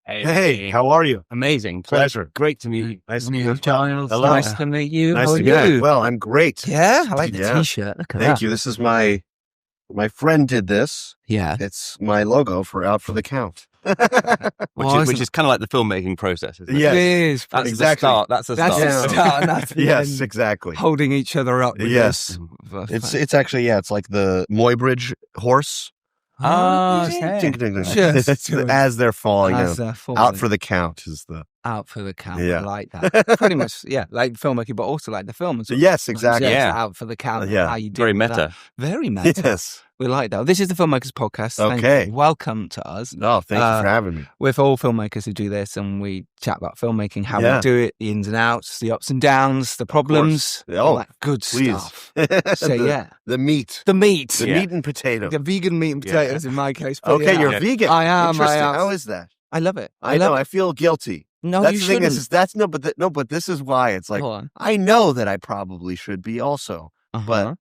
Hey, how are you? Amazing. Pleasure. Great to meet you. Nice to meet you. Giles. Hello. Nice to meet you. Nice How to are meet you. you? Well, I'm great. Yeah, I like the Yeah. t-shirt. Look at Thank that. you. This is my friend did this. Yeah. It's my logo for Out for the Count. Which is kind of like the filmmaking process, isn't it? Yes. It is. That's Exactly. the start. That's the That's start. the Yeah. start. And that's the Yes, end. exactly. Holding each other up. With Yes. this. It's actually, it's like the Muybridge horse. okay. Ding, ding, ding. Just It's as they're falling As down. they're falling. Out for the Count is the... Out for the count. Yeah. I like that. Pretty much, yeah, like filmmaking, but also like the film as well. Yes, exactly. Yeah. Yeah. Out for the count. Yeah. How you do Very that. meta. Very meta. Yes. We like that. This is the Filmmakers Podcast. Thank Okay. you. Welcome to us. Oh, thank you for having me. With all filmmakers who do this, and we chat about filmmaking, how Yeah. we do it, the ins and outs, the ups and downs, the problems, Oh, all that good Please. stuff. So yeah, The meat. the meat, The Yeah. meat and potato. the vegan meat and Yeah. potatoes in my case. But Okay, yeah. you're vegan. I am. Interesting. How is that? I love it. I know. love I feel guilty. it. No, That's you the thing. shouldn't. Is that's but this is why it's like Go on. I know that I probably should be also, Uh-huh. but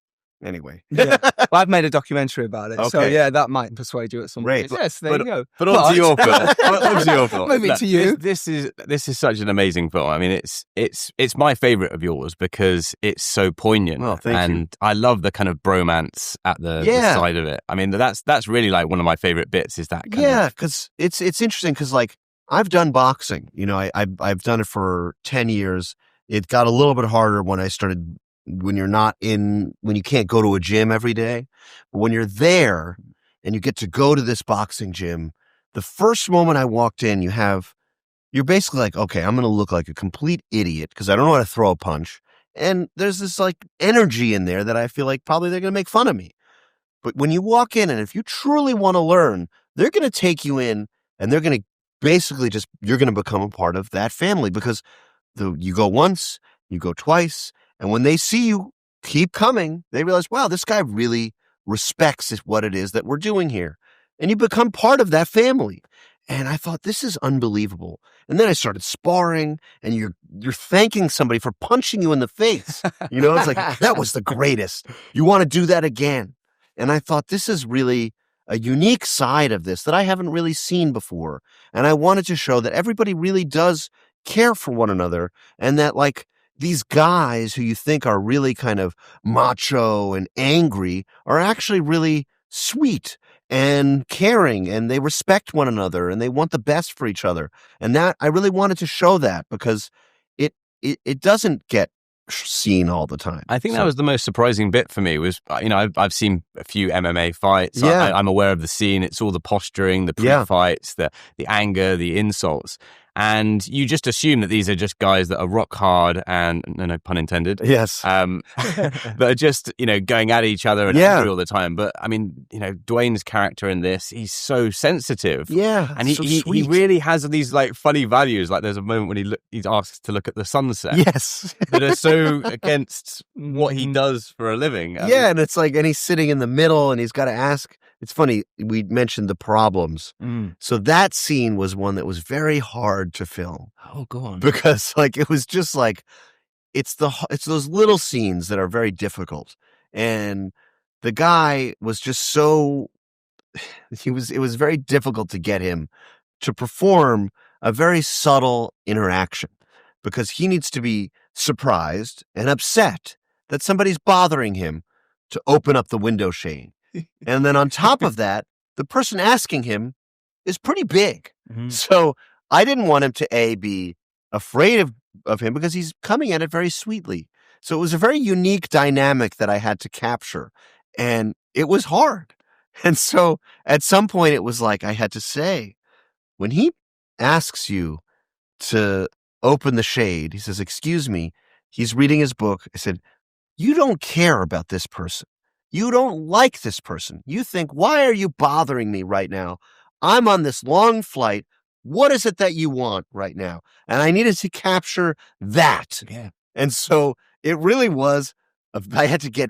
anyway. Yeah. Well, I've made a documentary about it, so Okay. yeah, that might persuade you at some Great. point. Yes, there you go. But on to your film. On to your film. Maybe to you. This is such an amazing film. I mean, it's my favorite of yours because it's so poignant. Well, thank you. and I love the kind of bromance at the side of it. I mean, that's really like one of my favorite bits. Is that kind Yeah, of, because it's interesting because like I've done boxing. You know, I've done it for 10 years. It got a little bit harder when I started. When you can't go to a gym every day, but when you're there and you get to go to this boxing gym, the first moment I walked in, you're basically like, okay, I'm going to look like a complete idiot because I don't know how to throw a punch. And there's this like energy in there that I feel like probably they're going to make fun of me. But when you walk in and if you truly want to learn, they're going to take you in and they're going to basically you're going to become a part of that family because you go once, you go twice. And when they see you keep coming, they realize, wow, this guy really respects what it is that we're doing here. And you become part of that family. And I thought, this is unbelievable. And then I started sparring and you're thanking somebody for punching you in the face. You know, it's like, that was the greatest. You want to do that again. And I thought, this is really a unique side of this that I haven't really seen before. And I wanted to show that everybody really does care for one another and that like, these guys who you think are really kind of macho and angry are actually really sweet and caring and they respect one another and they want the best for each other. And that I really wanted to show that because it doesn't get seen all the time. I think that was the most surprising bit for me was, you know, I've seen a few MMA fights. Yeah. I'm aware of the scene. It's all the posturing, the Yeah. pre-fights, the anger, the insults. And you just assume that these are just guys that are rock hard and, no pun intended, Yes. that are just, you know, going at each other and Yeah. angry all the time. But I mean, you know, Dwayne's character in this, he's so sensitive. Yeah. And so he sweet. really has these like funny values. Like there's a moment when he's asked to look at the sunset Yes. that are so against what he does for a living. Yeah. And it's like, and he's sitting in the middle and he's got to ask. It's funny, we mentioned the problems. So that scene was one that was very hard to film Oh, go on. because like it was just like it's those little scenes that are very difficult. And the guy was just so it was very difficult to get him to perform a very subtle interaction because he needs to be surprised and upset that somebody's bothering him to open up the window shade. And then on top of that, the person asking him is pretty big. So I didn't want him to be afraid of him because he's coming at it very sweetly. So it was a very unique dynamic that I had to capture. And it was hard. And so at some point it was like I had to say, when he asks you to open the shade, he says, excuse me, he's reading his book. I said, you don't care about this person. You don't like this person. You think, why are you bothering me right now? I'm on this long flight. What is it that you want right now? And I needed to capture that. Yeah. And so it really was, I had to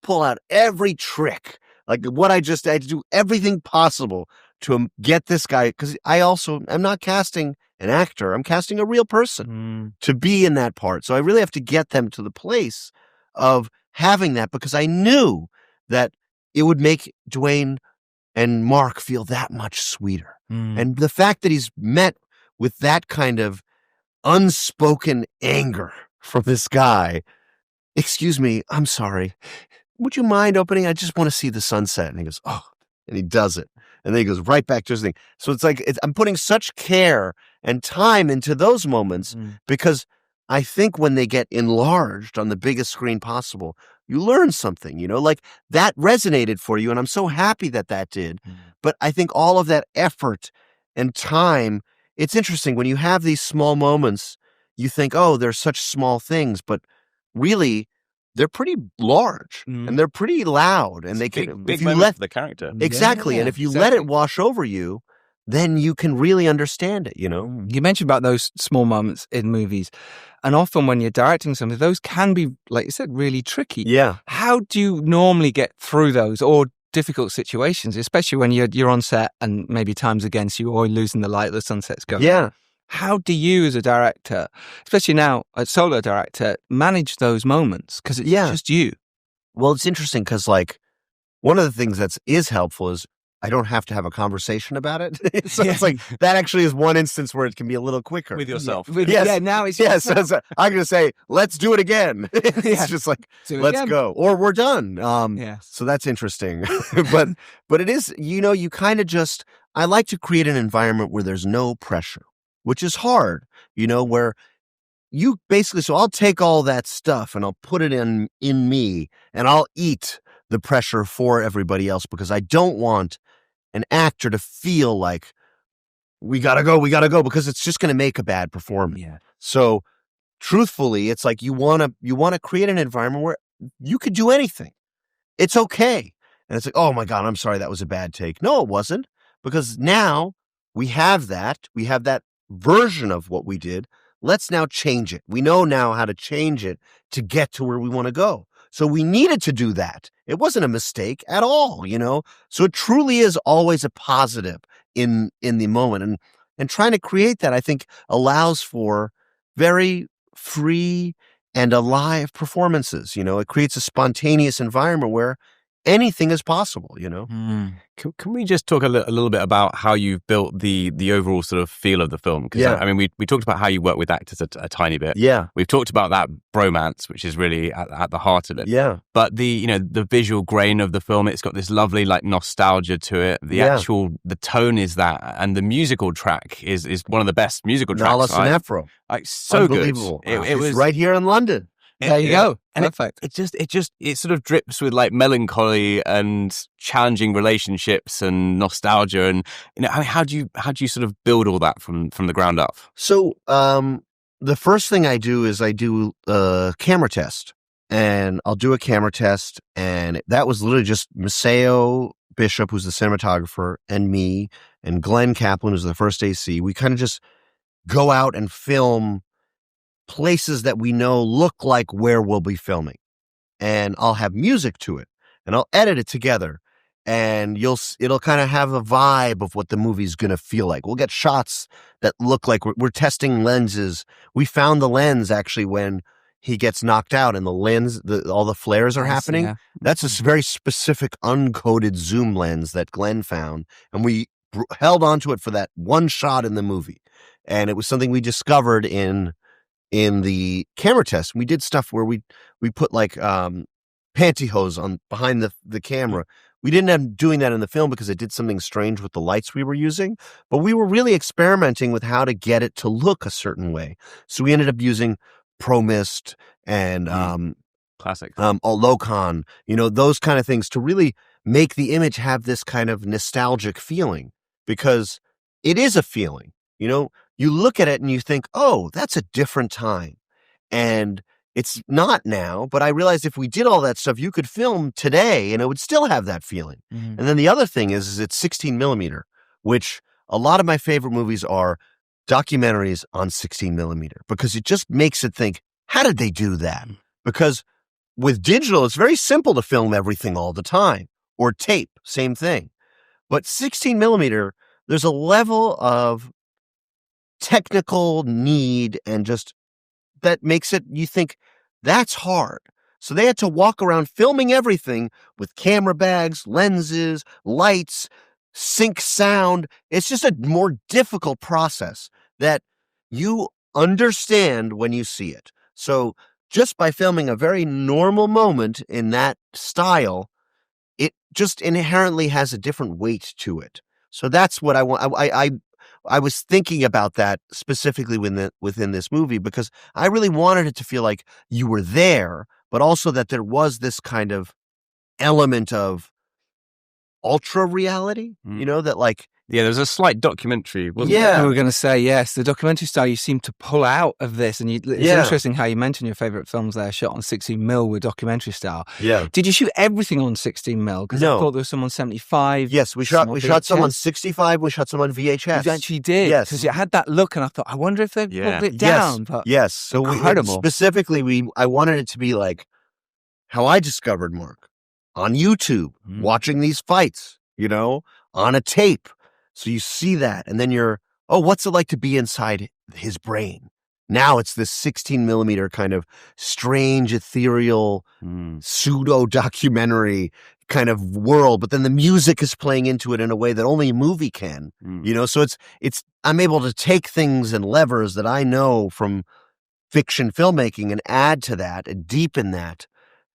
pull out every trick. Like I had to do everything possible to get this guy. Because I'm not casting an actor. I'm casting a real person to be in that part. So I really have to get them to the place of having that because I knew that it would make Dwayne and Mark feel that much sweeter. And the fact that he's met with that kind of unspoken anger from this guy. Excuse me, I'm sorry. Would you mind opening? I just want to see the sunset. And he goes, oh, and he does it. And then he goes right back to his thing. So it's like, I'm putting such care and time into those moments because I think when they get enlarged on the biggest screen possible, you learn something, like that resonated for you. And I'm so happy that did. But I think all of that effort and time, it's interesting when you have these small moments, you think, oh, they're such small things, but really they're pretty large and they're pretty loud, and they can big moment for the character. Exactly. And if you let it wash over you, then you can really understand it, You mentioned about those small moments in movies, and often when you're directing something, those can be, like you said, really tricky. Yeah. How do you normally get through those or difficult situations, especially when you're on set and maybe time's against you or losing the light, the sunset's going? Yeah. How do you as a director, especially now a solo director, manage those moments? Because it's just you. Well, it's interesting because like one of the things that is helpful is I don't have to have a conversation about it. So it's like that actually is one instance where it can be a little quicker. With yourself. Now it's so I'm going to say, let's do it again. It's just like, let's go. Or we're done. So that's interesting. but it is, you kind of just, I like to create an environment where there's no pressure, which is hard, where you basically, so I'll take all that stuff and I'll put it in me and I'll eat the pressure for everybody else because I don't want an actor to feel like we gotta go because it's just going to make a bad performance. Yeah. So truthfully, it's like you want to create an environment where you could do anything. It's okay. And it's like, oh my God, I'm sorry. That was a bad take. No, it wasn't, because now we have that version of what we did. Let's now change it. We know now how to change it to get to where we want to go. So we needed to do that. It wasn't a mistake at all, So it truly is always a positive in the moment. And trying to create that, I think, allows for very free and alive performances. It creates a spontaneous environment where anything is possible, Can we just talk a little bit about how you've built the overall sort of feel of the film? Because I mean, we talked about how you work with actors a tiny bit. Yeah. We've talked about that bromance, which is really at the heart of it. Yeah. But the visual grain of the film, it's got this lovely like nostalgia to it. The tone is that, and the musical track is one of the best musical tracks. Alderson Afro. Like so unbelievable. Good. It was right here in London. There you go. And perfect. It sort of drips with like melancholy and challenging relationships and nostalgia. And how do you sort of build all that from the ground up? So the first thing I do is I do a camera test, and I'll do a camera test, and that was literally just Maceo Bishop, who's the cinematographer, and me, and Glenn Kaplan, who's the first AC. We kind of just go out and film places that we know look like where we'll be filming, and I'll have music to it, and I'll edit it together, and it'll kind of have a vibe of what the movie's going to feel like. We'll get shots that look like we're testing lenses. We found the lens actually when he gets knocked out and the lens, all the flares are happening. Yeah. That's a very specific uncoded zoom lens that Glenn found, and we held onto it for that one shot in the movie. And it was something we discovered in the camera test. We did stuff where we put like pantyhose on behind the camera. We didn't end up doing that in the film because it did something strange with the lights we were using, but we were really experimenting with how to get it to look a certain way. So we ended up using Pro Mist and classic Locon, those kind of things to really make the image have this kind of nostalgic feeling, because it is a feeling. You look at it and you think, oh, that's a different time. And it's not now, but I realized if we did all that stuff, you could film today and it would still have that feeling. Mm-hmm. And then the other thing is it's 16 millimeter, which a lot of my favorite movies are documentaries on 16 millimeter, because it just makes it think, how did they do that? Because with digital, it's very simple to film everything all the time, or tape, same thing. But 16 millimeter, there's a level of technical need and just that makes it, you think, that's hard. So they had to walk around filming everything with camera bags, lenses, lights, sync sound. It's just a more difficult process. that you understand when you see it. So just by filming a very normal moment in that style, it just inherently has a different weight to it. So that's what I want. I was thinking about that specifically within this movie, because I really wanted it to feel like you were there, but also that there was this kind of element of ultra reality, that like, Yeah, there's a slight documentary, wasn't Yeah. We were going to say, yes, the documentary style you seem to pull out of this. And it's interesting how you mentioned your favourite films there shot on 16mm with documentary style. Yeah. Did you shoot everything on 16mm? Because I thought there was some on 75. Yes, we shot some on 65, we shot some on VHS. You actually did. Yes. Because it had that look, and I thought, I wonder if they pulled it down. But Yes. So incredible. Specifically, I wanted it to be like how I discovered Mark, on YouTube, watching these fights, on a tape. So you see that, and then what's it like to be inside his brain? Now it's this 16mm kind of strange, ethereal, pseudo-documentary kind of world, but then the music is playing into it in a way that only a movie can, So I'm able to take things and levers that I know from fiction filmmaking and add to that and deepen that,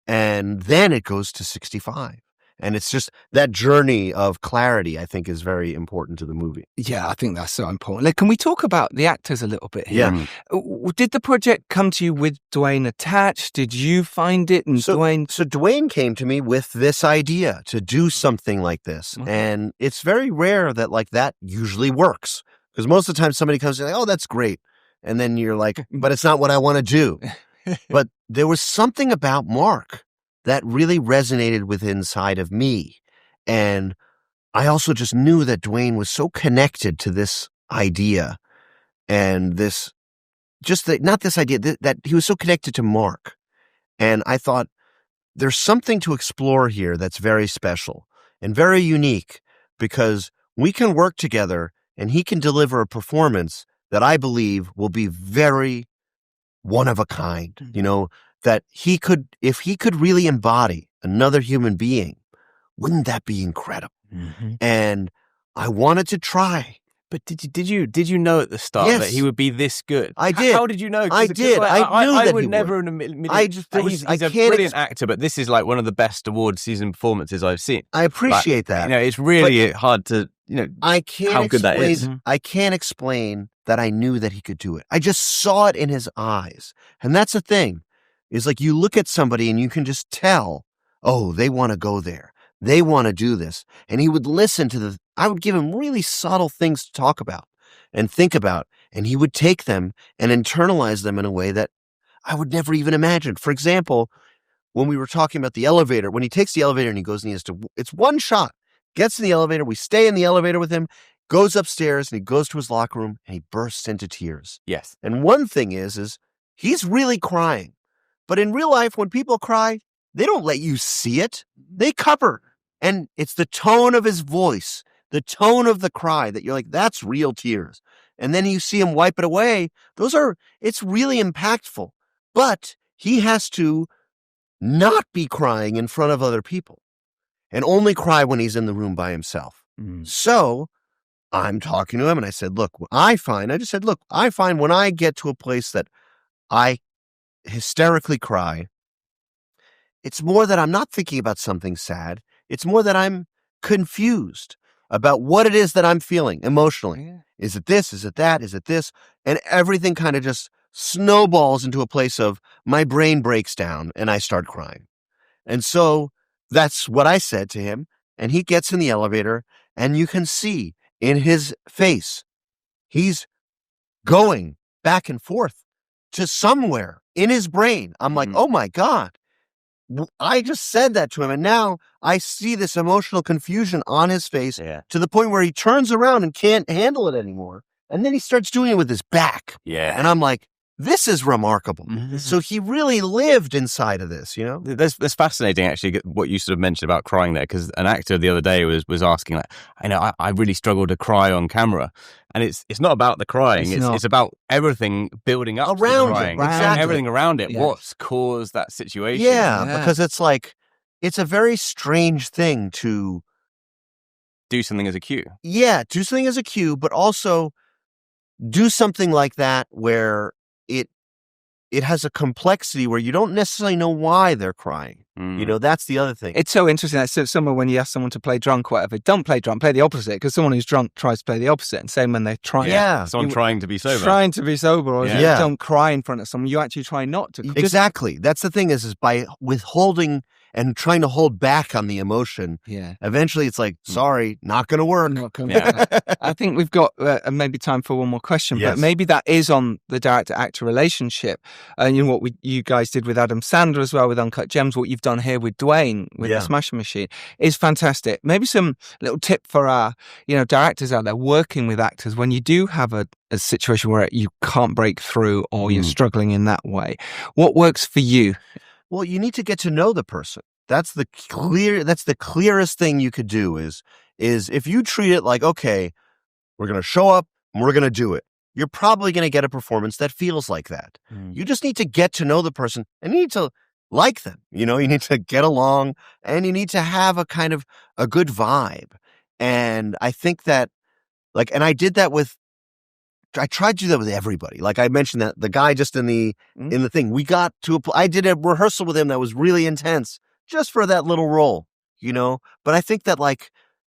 and then it goes to 65. And it's just that journey of clarity, I think, is very important to the movie. Yeah, I think that's so important. Like, can we talk about the actors a little bit here? Yeah. Did the project come to you with Dwayne attached? Did you find it? And Dwayne? So Dwayne came to me with this idea to do something like this. Okay. And it's very rare that like that usually works. Because most of the time somebody comes in like, oh, that's great. And then you're like, but it's not what I want to do. But there was something about Mark that really resonated with inside of me. And I also just knew that Dwayne was so connected to this idea and that he was so connected to Mark. And I thought there's something to explore here that's very special and very unique, because we can work together and he can deliver a performance that I believe will be very one of a kind, that if he could really embody another human being, wouldn't that be incredible? Mm-hmm. And I wanted to try. But did you know at the start that he would be this good? I did. How did you know? I did. I knew that he would. Never in a million. He's a brilliant actor, but this is like one of the best award season performances I've seen. I appreciate that. It's really hard to, how good that is. I can't explain that I knew that he could do it. I just saw it in his eyes. And that's the thing, is like you look at somebody and you can just tell, oh, they want to go there. They want to do this. And he would listen to I would give him really subtle things to talk about and think about, and he would take them and internalize them in a way that I would never even imagine. For example, when we were talking about the elevator, when he takes the elevator and he goes and it's one shot, gets in the elevator, we stay in the elevator with him, goes upstairs and he goes to his locker room and he bursts into tears. Yes. And one thing is he's really crying. But in real life, when people cry, they don't let you see it. They cover. And it's the tone of his voice, the tone of the cry that you're like, that's real tears. And then you see him wipe it away. It's really impactful. But he has to not be crying in front of other people and only cry when he's in the room by himself. So I'm talking to him and I said, look, I find when I get to a place that I hysterically cry, it's more that I'm not thinking about something sad. It's more that I'm confused about what it is that I'm feeling emotionally. Yeah. Is it this? Is it that? Is it this? And everything kind of just snowballs into a place of my brain breaks down and I start crying. And so that's what I said to him. And he gets in the elevator and you can see in his face, he's going back and forth to somewhere in his brain. I'm like, oh my God. I just said that to him, and now I see this emotional confusion on his face to the point where he turns around and can't handle it anymore. And then he starts doing it with his back. Yeah. And I'm like, this is remarkable. Mm-hmm. So he really lived inside of this, That's fascinating, actually, what you sort of mentioned about crying there, because an actor the other day was asking, like, I really struggle to cry on camera. And it's not about the crying. It's about everything building up around to the crying. it. Exactly. Everything around it. Yes. What's caused that situation? Yeah, because it's like, it's a very strange thing to do something as a cue. Yeah, do something as a cue, but also do something like that where it has a complexity where you don't necessarily know why they're crying. You know, that's the other thing. It's so interesting. That's somewhere when you ask someone to play drunk or whatever, don't play drunk, play the opposite, because someone who's drunk tries to play the opposite. And same when they're trying. Yeah. Someone trying to be sober. Trying to be sober, or Yeah. don't cry in front of someone. You actually try not to. Exactly. That's the thing is by withholding and trying to hold back on the emotion, eventually it's like, sorry, not going to work. Not gonna I think we've got maybe time for one more question, but maybe that is on the director-actor relationship. And you know what you guys did with Adam Sandler as well with Uncut Gems, what you've done here with Dwayne with the Smashing Machine is fantastic. Maybe some little tip for our directors out there working with actors when you do have a situation where you can't break through or you're struggling in that way. What works for you? Well, you need to get to know the person. That's the clearest thing you could do is if you treat it like, okay, we're going to show up and we're going to do it. You're probably going to get a performance that feels like that. You just need to get to know the person and you need to like them. You need to get along and you need to have a kind of a good vibe. And I think that and I did that I tried to do that with everybody. Like I mentioned that the guy just in the thing, I did a rehearsal with him that was really intense just for that little role, but I think that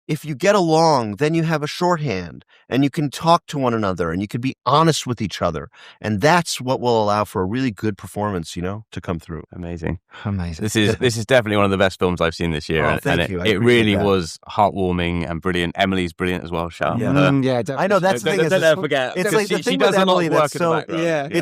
if you get along, then you have a shorthand and you can talk to one another and you can be honest with each other. And that's what will allow for a really good performance, to come through. Amazing. This is definitely one of the best films I've seen this year. Thank you. It really was heartwarming and brilliant. Emily's brilliant as well, Shout. Yeah, definitely. I know that's the thing. Don't let her forget. It's like the thing with Emily that's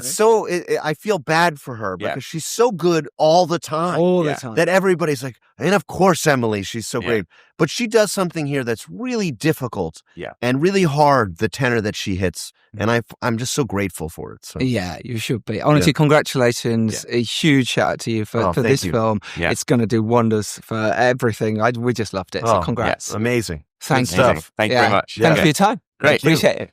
so, I feel bad for her because she's so good all the time. All the time. That everybody's like, and of course, Emily, she's so great. But she does something here that's really difficult and really hard, the tenor that she hits. And I'm just so grateful for it. So. Yeah, you should be. Honestly, congratulations. A huge shout out to you for this film. Yeah. It's going to do wonders for everything. We just loved it. So congrats. Amazing. Thanks. Stuff. Thank you very much. Thanks for your time. Great. Appreciate it.